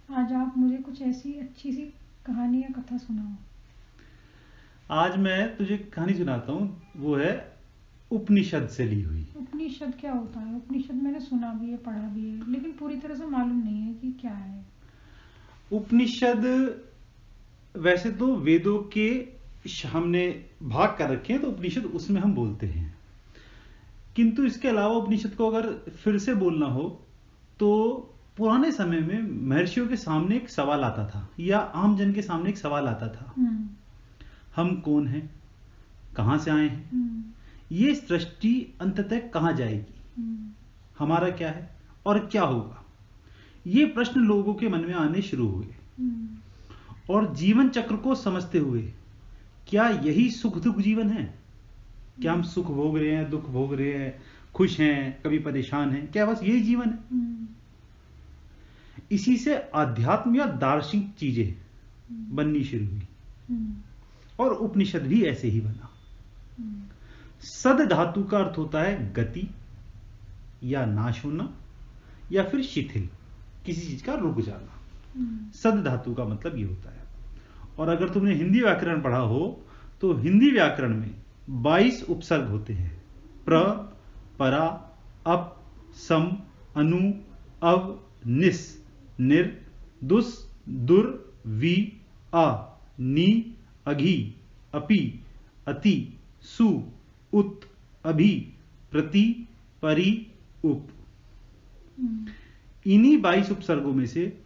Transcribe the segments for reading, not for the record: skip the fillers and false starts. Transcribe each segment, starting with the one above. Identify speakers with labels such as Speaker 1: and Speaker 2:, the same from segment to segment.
Speaker 1: आज आप मुझे कुछ ऐसी अच्छी सी कहानी या कथा सुनाओ।
Speaker 2: आज मैं तुझे कहानी सुनाता हूँ। वो है उपनिषद से ली हुई।
Speaker 1: उपनिषद क्या होता है? उपनिषद मैंने सुना भी है, पढ़ा भी है, लेकिन पूरी तरह से मालूम नहीं है कि क्या है।
Speaker 2: उपनिषद वैसे तो वेदों के हमने भाग कर रखे हैं, तो उपनिषद उसमें हम बोलते हैं। किंतु इसके अलावा उपनिषद को अगर फिर से बोलना हो तो पुराने समय में महर्षियों के सामने एक सवाल आता था, या आम जन के सामने एक सवाल आता था। हम कौन हैं, कहाँ से आए हैं, ये सृष्टि अंततः कहाँ जाएगी, हमारा क्या है और क्या होगा। ये प्रश्न लोगों के मन में आने शुरू हुए। और जीवन चक्र को समझते हुए, क्या यही सुख दुख जीवन है? क्या हम सुख भोग रहे हैं, दुख भोग रहे हैं, खुश हैं, कभी परेशान हैं? क्या बस यही जीवन है? इसी से अध्यात्म या दार्शनिक चीजें बननी शुरू हुई, और उपनिषद भी ऐसे ही बना। सद धातु का अर्थ होता है गति या नाश होना, या फिर शिथिल, किसी चीज का रुक जाना। सद धातु का मतलब ये होता है। और अगर तुमने हिंदी व्याकरण पढ़ा हो तो हिंदी व्याकरण में 22 उपसर्ग होते हैं। प्र, परा, अप, सम, अनु, अव, निस, निर, दुस, दुर, वी, अ, नी, अघी, अपि, अति, सु, उत, अभि, प्रति, परि, उप। इन्हीं 22 उपसर्गों में से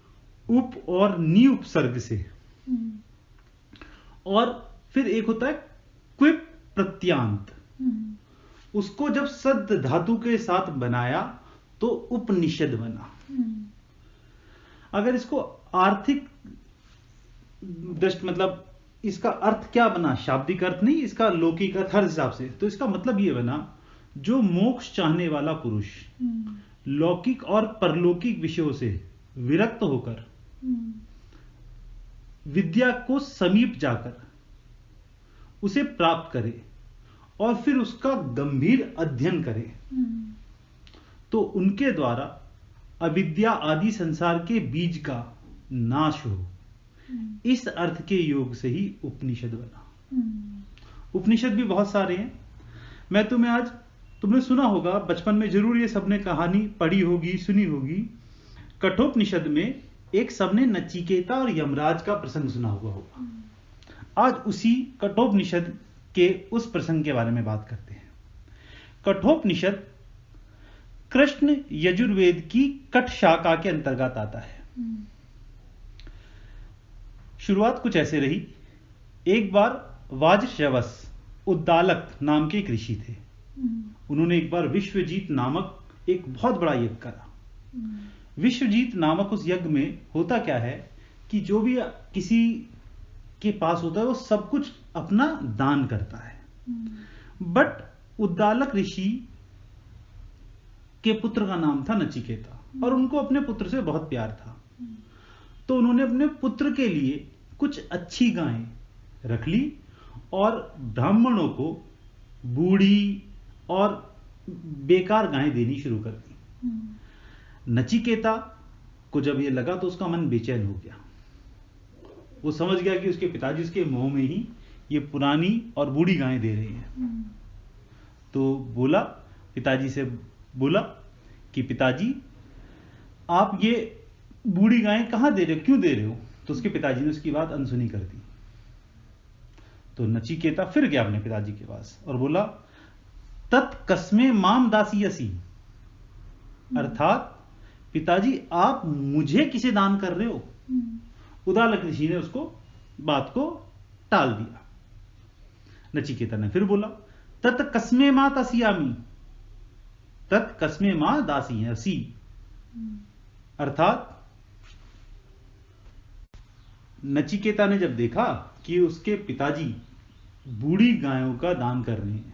Speaker 2: उप और नी उपसर्ग से, और फिर एक होता है क्विप प्रत्यांत, उसको जब सद धातु के साथ बनाया तो उपनिषद बना। अगर इसको आर्थिक दृष्टि, मतलब इसका अर्थ क्या बना, शाब्दिक अर्थ नहीं, इसका लौकिक अर्थ हर हिसाब से, तो इसका मतलब ये बना, जो मोक्ष चाहने वाला पुरुष लौकिक और परलौकिक विषयों से विरक्त होकर विद्या को समीप जाकर उसे प्राप्त करे और फिर उसका गंभीर अध्ययन करे, तो उनके द्वारा अविद्या आदि संसार के बीज का नाश हो। इस अर्थ के योग से ही उपनिषद बना। उपनिषद भी बहुत सारे हैं। मैं तुम्हें आज, तुमने सुना होगा बचपन में जरूर, ये सबने कहानी पढ़ी होगी, सुनी होगी। कठोपनिषद में एक सबने नचिकेता और यमराज का प्रसंग सुना हुआ होगा। आज उसी कठोपनिषद के उस प्रसंग के बारे में बात करते हैं। कठोपनिषद कृष्ण यजुर्वेद की कठ शाखा के अंतर्गत आता है। शुरुआत कुछ ऐसे रही। एक बार वाजश्रवस उद्दालक नाम के एक ऋषि थे। उन्होंने एक बार विश्वजीत नामक एक बहुत बड़ा यज्ञ करा। विश्वजीत नामक उस यज्ञ में होता क्या है कि जो भी किसी के पास होता है वो सब कुछ अपना दान करता है। बट उद्दालक ऋषि के पुत्र का नाम था नचिकेता, और उनको अपने पुत्र से बहुत प्यार था। तो उन्होंने अपने पुत्र के लिए कुछ अच्छी गायें रख ली और ब्राह्मणों को बूढ़ी और बेकार गायें देनी शुरू कर दी। नचिकेता को जब ये लगा तो उसका मन बेचैन हो गया। वो समझ गया कि उसके पिताजी उसके मोह में ही ये पुरानी और बूढ़ी गायें दे रहे हैं। तो बोला, पिताजी से बोला कि पिताजी, आप ये बूढ़ी गायें कहां दे रहे हो, क्यों दे रहे हो? तो उसके पिताजी ने उसकी बात अनसुनी कर दी। तो नचिकेता फिर गया अपने पिताजी के पास और बोला, तत्कस्मे माम दासीयसी, अर्थात पिताजी आप मुझे किसे दान कर रहे हो? उद्दालक ऋषि ने उसको बात को टाल दिया। नचिकेता ने फिर बोला, तत्कस्मे मा दासियामी, तत्कस्मे मा दासीयसी, अर्थात नचिकेता ने जब देखा कि उसके पिताजी बूढ़ी गायों का दान कर रहे हैं,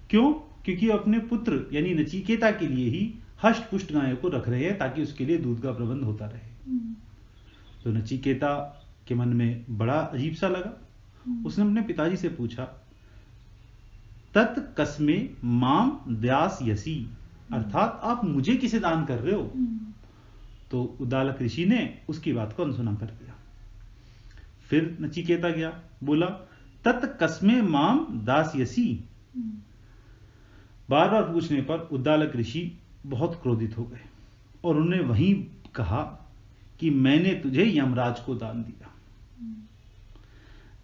Speaker 2: क्यों? क्योंकि अपने पुत्र यानी नचिकेता के लिए ही हष्ट पुष्ट गायों को रख रहे हैं ताकि उसके लिए दूध का प्रबंध होता रहे। तो नचिकेता के मन में बड़ा अजीब सा लगा। उसने अपने पिताजी से पूछा, तत्कस्मे माम दास्यसि, अर्थात आप मुझे किसे दान कर रहे हो? तो उद्दालक ऋषि ने उसकी बात को अनसुना कर दिया। फिर नचिकेता गया, बोला तत् कस्मे माम दास्यसी। बार बार पूछने पर उद्दालक ऋषि बहुत क्रोधित हो गए और उन्होंने वहीं कहा कि मैंने तुझे यमराज को दान दिया।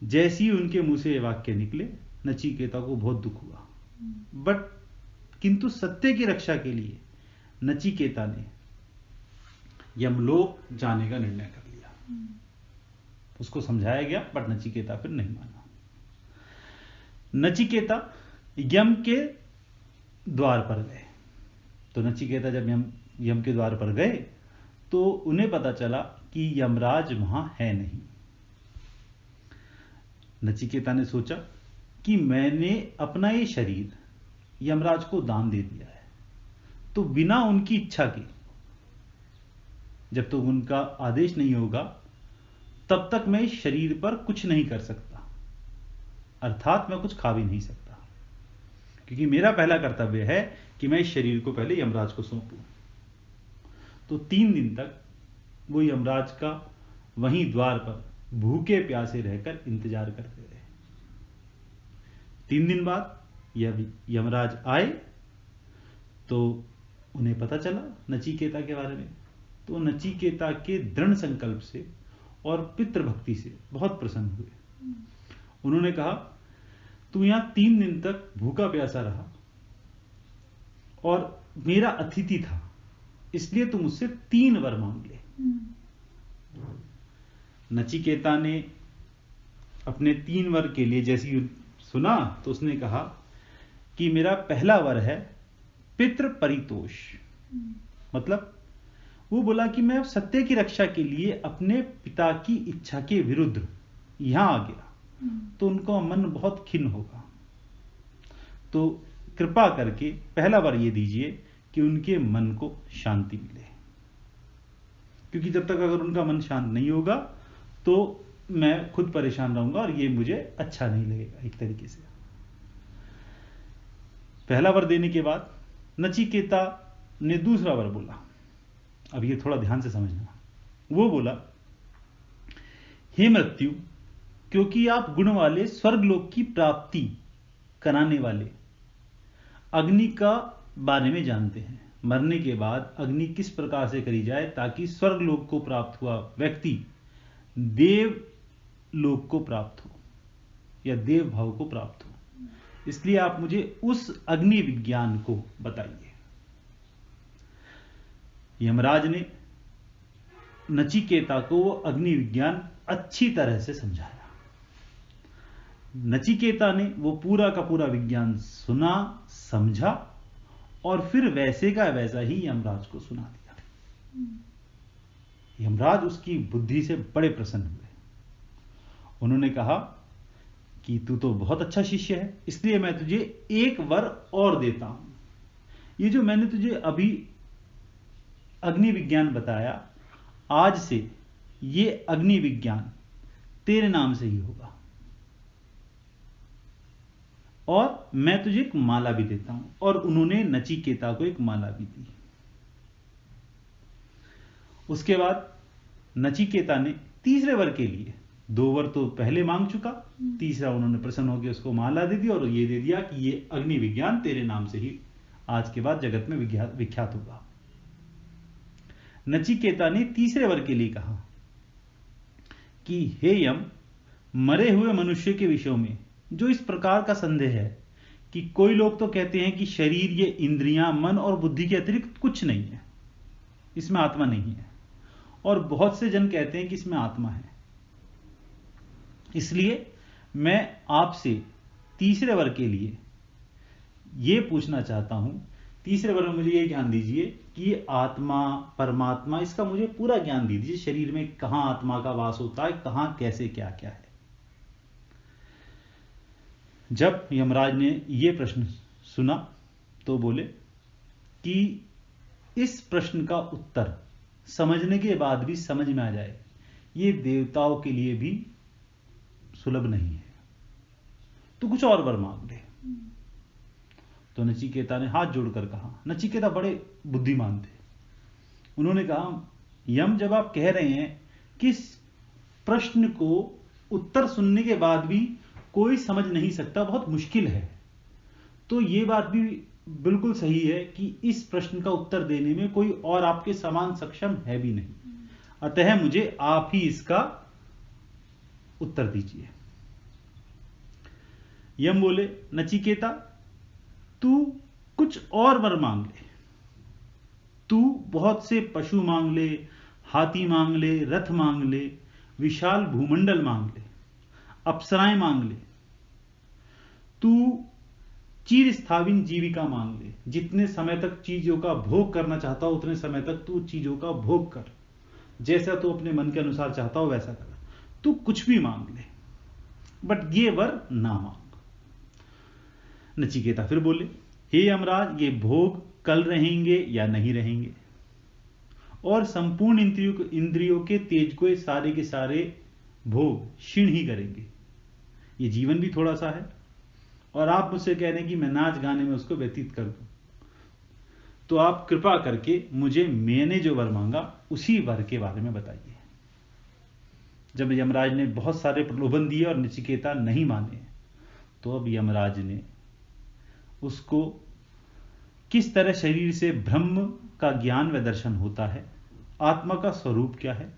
Speaker 2: जैसे ही उनके मुंह से ये वाक्य निकले, नचिकेता को बहुत दुख हुआ, बट किंतु सत्य की रक्षा के लिए नचिकेता ने यमलोक जाने का निर्णय कर लिया। उसको समझाया गया, बट नचिकेता फिर नहीं माना। नचिकेता यम के द्वार पर गए। तो नचिकेता जब यम के द्वार पर गए तो उन्हें पता चला कि यमराज वहां है नहीं। नचिकेता ने सोचा कि मैंने अपना ये शरीर यमराज को दान दे दिया है, तो बिना उनकी इच्छा के, जब तक उनका आदेश नहीं होगा तब तक मैं इस शरीर पर कुछ नहीं कर सकता, अर्थात मैं कुछ खा भी नहीं सकता, क्योंकि मेरा पहला कर्तव्य है कि मैं इस शरीर को पहले यमराज को सौंपूं। तो 3 दिन तक वो यमराज का वहीं द्वार पर भूखे प्यासे रहकर इंतजार करते रहे। 3 दिन बाद यमराज आए तो उन्हें पता चला नचिकेता के बारे में। तो नचिकेता के दृढ़ संकल्प से और पितृभक्ति से बहुत प्रसन्न हुए। उन्होंने कहा, तू यहां 3 दिन तक भूखा प्यासा रहा और मेरा अतिथि था, इसलिए तू मुझसे 3 वर मांग ले। नचिकेता ने अपने 3 वर के लिए जैसी सुना तो उसने कहा कि मेरा पहला वर है पितृ परितोष। मतलब वो बोला कि मैं सत्य की रक्षा के लिए अपने पिता की इच्छा के विरुद्ध यहां आ गया तो उनका मन बहुत खिन्न होगा, तो कृपा करके पहला वर ये दीजिए कि उनके मन को शांति मिले, क्योंकि जब तक अगर उनका मन शांत नहीं होगा तो मैं खुद परेशान रहूंगा और ये मुझे अच्छा नहीं लगेगा एक तरीके से। पहला वर देने के बाद नचिकेता ने दूसरा वर बोला। अब ये थोड़ा ध्यान से समझना। वो बोला, हे मृत्यु, क्योंकि आप गुण वाले स्वर्गलोक की प्राप्ति कराने वाले अग्नि का बारे में जानते हैं, मरने के बाद अग्नि किस प्रकार से करी जाए ताकि स्वर्गलोक को प्राप्त हुआ व्यक्ति देव लोक को प्राप्त हो या देव भाव को प्राप्त हो, इसलिए आप मुझे उस अग्नि विज्ञान को बताइए। यमराज ने नचिकेता को वो अग्नि विज्ञान अच्छी तरह से समझाया। नचिकेता ने वो पूरा का पूरा विज्ञान सुना, समझा और फिर वैसे का वैसा ही यमराज को सुना दिया। यमराज उसकी बुद्धि से बड़े प्रसन्न हुए। उन्होंने कहा कि तू तो बहुत अच्छा शिष्य है, इसलिए मैं तुझे 1 वर और देता हूं। ये जो मैंने तुझे अभी अग्नि विज्ञान बताया, आज से ये अग्नि विज्ञान तेरे नाम से ही होगा और मैं तुझे एक माला भी देता हूं। और उन्होंने नचिकेता को एक माला भी दी। उसके बाद नचिकेता ने तीसरे वर के लिए 2 वर तो पहले मांग चुका, तीसरा उन्होंने प्रसन्न होकर उसको माला दे दी और ये दे दिया कि ये अग्नि विज्ञान तेरे नाम से ही आज के बाद जगत में विख्यात होगा। नचिकेता ने तीसरे वर के लिए कहा कि हे यम, मरे हुए मनुष्य के विषय में जो इस प्रकार का संदेह है कि कोई लोग तो कहते हैं कि शरीर, ये इंद्रियां, मन और बुद्धि के अतिरिक्त कुछ नहीं है, इसमें आत्मा नहीं है, और बहुत से जन कहते हैं कि इसमें आत्मा है। इसलिए मैं आपसे तीसरे वर के लिए यह पूछना चाहता हूं, तीसरे वर में मुझे यह ज्ञान दीजिए कि आत्मा, परमात्मा, इसका मुझे पूरा ज्ञान दीजिए। शरीर में कहां आत्मा का वास होता है, कहां कैसे क्या क्या है। जब यमराज ने यह प्रश्न सुना तो बोले कि इस प्रश्न का उत्तर समझने के बाद भी समझ में आ जाए, यह देवताओं के लिए भी सुलभ नहीं है, तो कुछ और वर मांग ले। तो नचिकेता ने हाथ जोड़कर कहा, नचिकेता बड़े बुद्धिमान थे, उन्होंने कहा यम जब आप कह रहे हैं कि इस प्रश्न को उत्तर सुनने के बाद भी कोई समझ नहीं सकता, बहुत मुश्किल है, तो ये बात भी बिल्कुल सही है कि इस प्रश्न का उत्तर देने में कोई और आपके समान सक्षम है भी नहीं। अतः मुझे आप ही इसका उत्तर दीजिए। यम बोले, नचिकेता तू कुछ और वर मांग ले, तू बहुत से पशु मांग ले, हाथी मांग ले, रथ मांग ले, विशाल भूमंडल मांग ले, अप्सराएं मांग ले, तू चिर स्थाविन जीविका मांग ले, जितने समय तक चीजों का भोग करना चाहता हो उतने समय तक तू चीजों का भोग कर, जैसा तू अपने मन के अनुसार चाहता हो वैसा कर, तू कुछ भी मांग ले, बट ये वर ना मांग। नचिकेता फिर बोले, हे यमराज, ये भोग कल रहेंगे या नहीं रहेंगे, और संपूर्ण इंद्रियों के तेज को ये सारे के सारे भोग क्षीण ही करेंगे। ये जीवन भी थोड़ा सा है, और आप मुझसे कह रहे हैं कि मैं नाच गाने में उसको व्यतीत कर दूं, तो आप कृपा करके मुझे मैंने जो वर मांगा उसी वर के बारे में बताइए। जब यमराज ने बहुत सारे प्रलोभन दिए और नचिकेता नहीं माने, तो अब यमराज ने उसको किस तरह शरीर से ब्रह्म का ज्ञान व दर्शन होता है, आत्मा का स्वरूप क्या है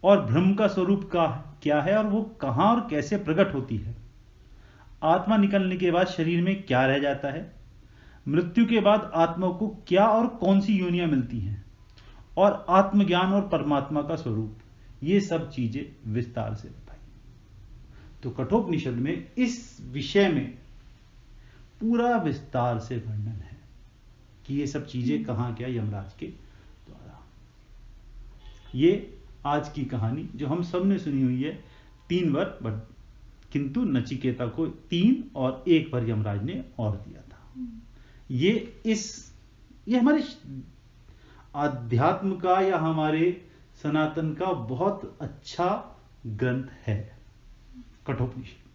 Speaker 2: और ब्रह्म का स्वरूप क्या है, और वो कहां और कैसे प्रकट होती है, आत्मा निकलने के बाद शरीर में क्या रह जाता है, मृत्यु के बाद आत्मा को क्या और कौन सी योनियां मिलती हैं, और आत्मज्ञान और परमात्मा का स्वरूप, ये सब चीजें विस्तार से बताई। तो कठोपनिषद में इस विषय में पूरा विस्तार से वर्णन है कि ये सब चीजें कहां क्या यमराज के द्वारा। ये आज की कहानी जो हम सब ने सुनी हुई है, 3 वर, बट किंतु नचिकेता को 3 और 1 वर यमराज ने और दिया था। ये हमारे आध्यात्म का या हमारे सनातन का बहुत अच्छा ग्रंथ है कठोपनिषद।